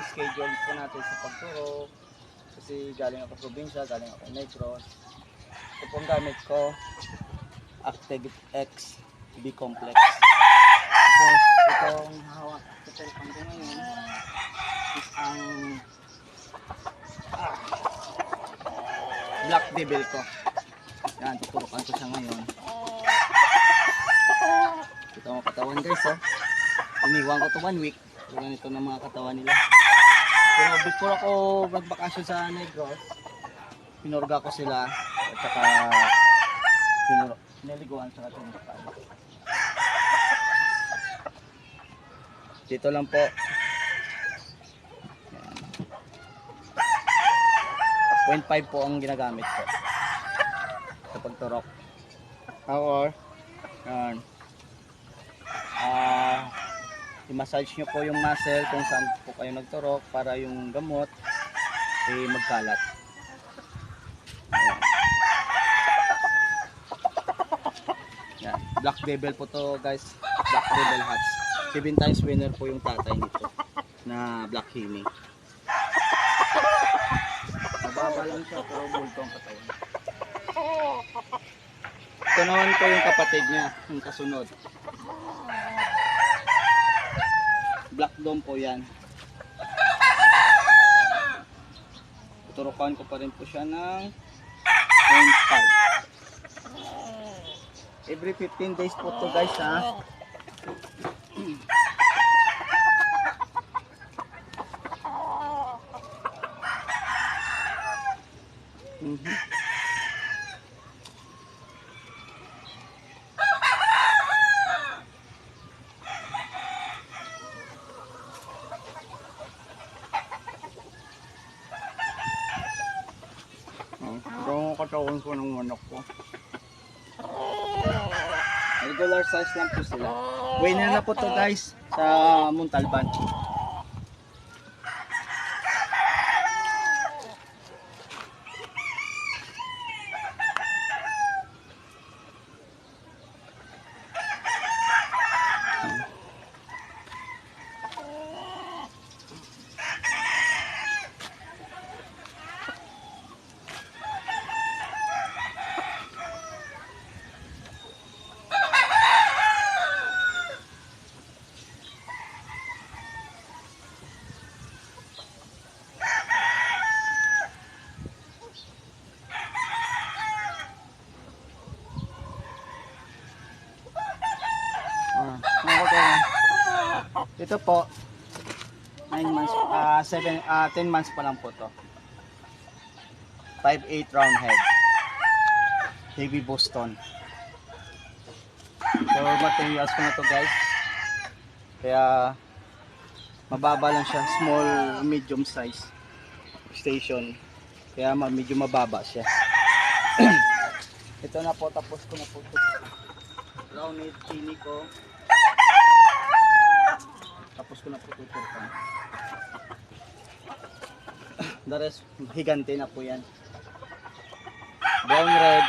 ang schedule po natin sa pagturo. Kasi galing ako probinsya, galing ako Negros. Ito pong gamit ko, Active X B Complex. Tapos itong hawak sa cellphone ko ngayon is ang Black Devil ko. Yan, tuturukan ko siya ngayon. Ito ang katawan guys, oh. Iniwan ko to 1 week. So, ganito na mga katawan nila. Pero before ako magbakasyon sa Negros, pinurga ko sila at saka pinaliguan sa tinurukan. Dito lang po. Yan. 0.5 po ang ginagamit ko sa pagturok. Or yan. I-massage nyo po yung muscle kung saan po kayo nagturok para yung gamot magkalat. Ayan. Yan. Black Devil po to guys. Black Devil hats. 7 times winner po yung tatay nito na Black Hemi. Mababa lang siya pero bulto ang katawan. Ito naman po yung kapatid niya, yung kasunod. Black Dome po yan. Tuturukan ko pa rin po siya ng 0.5. Every 15 days po to guys, ha. Ito ang katawan ko ng manok ko. Regular size lang po sila. Winner na po to guys sa Montalban. Ito po 9 months 10 months pa lang po to. 5'8" round head. Heavy Boston. So materials ko na to guys. Kaya mababa lang siya, small medium size station. Kaya medyo mababa siya. Ito na po, tapos ko na po ito. Round head chini ko. Tapos ko na po tuturukan. The rest, higante na po yan. Brown red,